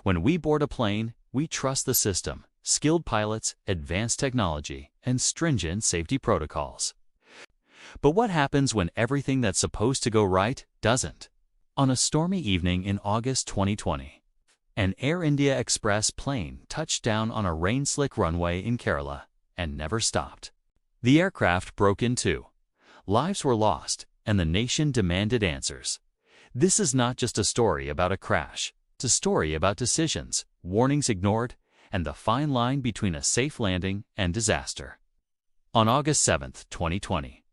When we board a plane, we trust the system, skilled pilots, advanced technology, and stringent safety protocols. But what happens when everything that's supposed to go right doesn't? On a stormy evening in August 2020, an Air India Express plane touched down on a rain-slick runway in Kerala and never stopped. The aircraft broke in two. Lives were lost, and the nation demanded answers. This is not just a story about a crash. It's a story about decisions, warnings ignored, and the fine line between a safe landing and disaster. On August 7, 2020,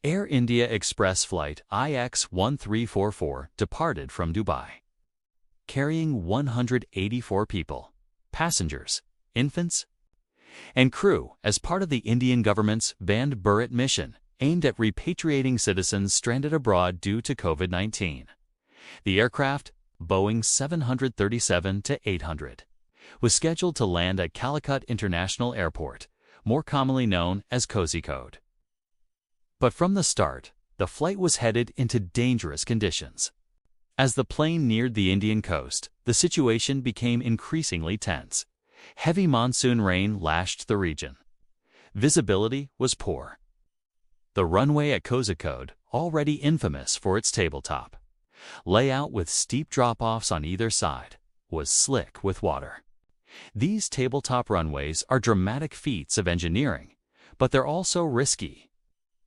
Air India Express flight IX-1344 departed from Dubai, carrying 184 people, passengers, infants, and crew as part of the Indian government's Vande Bharat mission aimed at repatriating citizens stranded abroad due to COVID-19. The aircraft, Boeing 737-800, was scheduled to land at Calicut International Airport, more commonly known as Kozhikode. But from the start, the flight was headed into dangerous conditions. As the plane neared the Indian coast, the situation became increasingly tense. Heavy monsoon rain lashed the region. Visibility was poor. The runway at Kozhikode, already infamous for its tabletop layout with steep drop-offs on either side, was slick with water. These tabletop runways are dramatic feats of engineering, but they're also risky.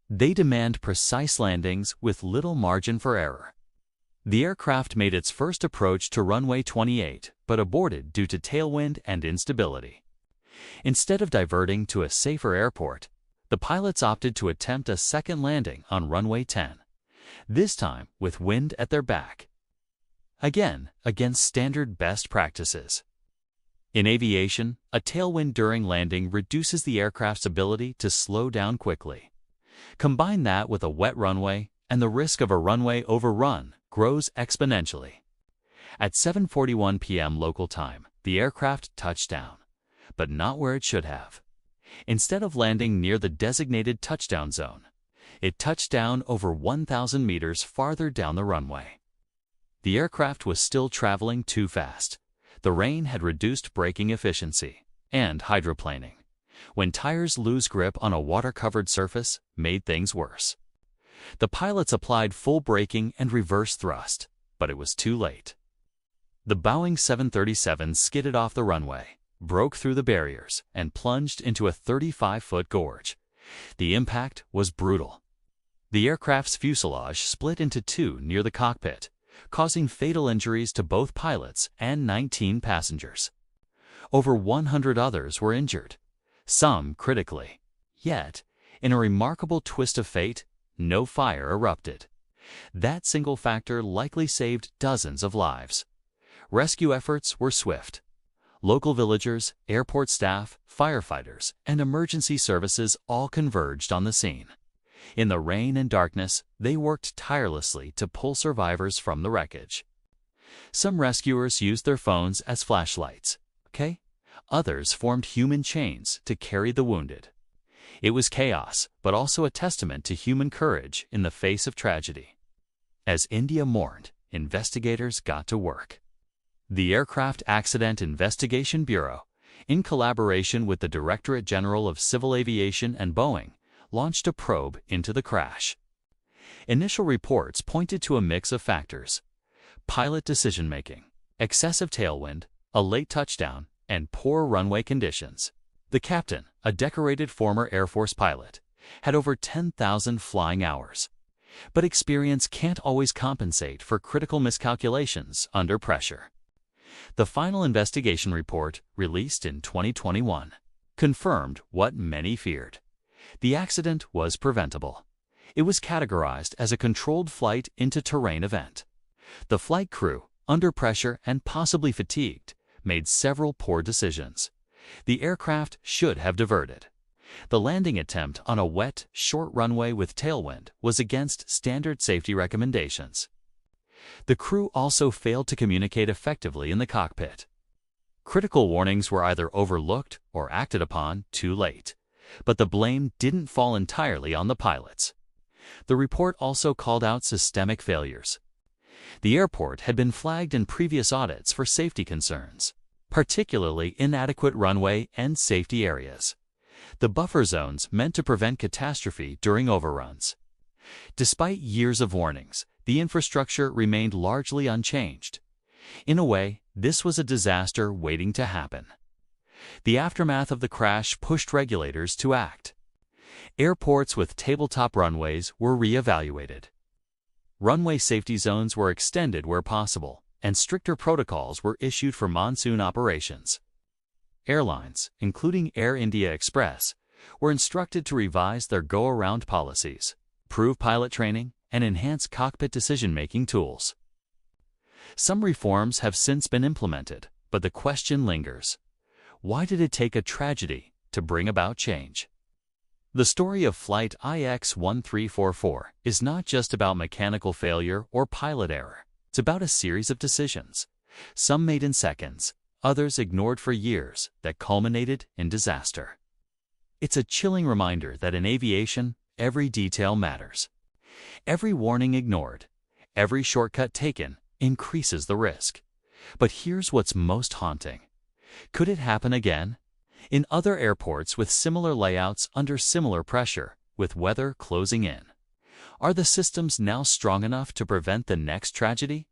They demand precise landings with little margin for error. The aircraft made its first approach to runway 28, but aborted due to tailwind and instability. Instead of diverting to a safer airport, the pilots opted to attempt a second landing on runway 10, this time with wind at their back. Again, against standard best practices. In aviation, a tailwind during landing reduces the aircraft's ability to slow down quickly. Combine that with a wet runway, and the risk of a runway overrun grows exponentially. At 7:41 p.m. local time, the aircraft touched down, but not where it should have. Instead of landing near the designated touchdown zone, it touched down over 1,000 meters farther down the runway. The aircraft was still traveling too fast. The rain had reduced braking efficiency and hydroplaning, when tires lose grip on a water-covered surface, made things worse. The pilots applied full braking and reverse thrust, but it was too late. The Boeing 737 skidded off the runway, broke through the barriers, and plunged into a 35-foot gorge. The impact was brutal. The aircraft's fuselage split into two near the cockpit, causing fatal injuries to both pilots and 19 passengers. Over 100 others were injured, some critically. Yet, in a remarkable twist of fate, no fire erupted. That single factor likely saved dozens of lives. Rescue efforts were swift. Local villagers, airport staff, firefighters, and emergency services all converged on the scene. In the rain and darkness, they worked tirelessly to pull survivors from the wreckage. Some rescuers used their phones as flashlights. Others formed human chains to carry the wounded. It was chaos, but also a testament to human courage in the face of tragedy. As India mourned, investigators got to work. The Aircraft Accident Investigation Bureau, in collaboration with the Directorate General of Civil Aviation and Boeing, launched a probe into the crash. Initial reports pointed to a mix of factors: pilot decision-making, excessive tailwind, a late touchdown, and poor runway conditions. The captain, a decorated former Air Force pilot, had over 10,000 flying hours. But experience can't always compensate for critical miscalculations under pressure. The final investigation report, released in 2021, confirmed what many feared. The accident was preventable. It was categorized as a controlled flight into terrain event. The flight crew, under pressure and possibly fatigued, made several poor decisions. The aircraft should have diverted. The landing attempt on a wet, short runway with tailwind was against standard safety recommendations. The crew also failed to communicate effectively in the cockpit. Critical warnings were either overlooked or acted upon too late, but the blame didn't fall entirely on the pilots. The report also called out systemic failures. The airport had been flagged in previous audits for safety concerns, particularly inadequate runway and safety areas, the buffer zones meant to prevent catastrophe during overruns. Despite years of warnings, the infrastructure remained largely unchanged. In a way, this was a disaster waiting to happen. The aftermath of the crash pushed regulators to act. Airports with tabletop runways were re-evaluated. Runway safety zones were extended where possible, and stricter protocols were issued for monsoon operations. Airlines, including Air India Express, were instructed to revise their go-around policies, improve pilot training, and enhance cockpit decision-making tools. Some reforms have since been implemented, but the question lingers: why did it take a tragedy to bring about change? The story of Flight IX-1344 is not just about mechanical failure or pilot error. It's about a series of decisions, some made in seconds, others ignored for years, that culminated in disaster. It's a chilling reminder that in aviation, every detail matters. Every warning ignored, every shortcut taken, increases the risk. But here's what's most haunting. Could it happen again? In other airports with similar layouts under similar pressure, with weather closing in? Are the systems now strong enough to prevent the next tragedy?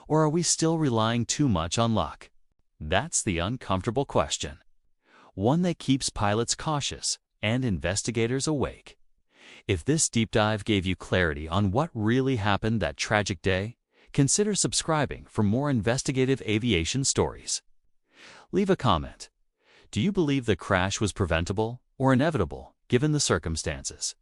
Or are we still relying too much on luck? That's the uncomfortable question. One that keeps pilots cautious and investigators awake. If this deep dive gave you clarity on what really happened that tragic day, consider subscribing for more investigative aviation stories. Leave a comment. Do you believe the crash was preventable or inevitable given the circumstances?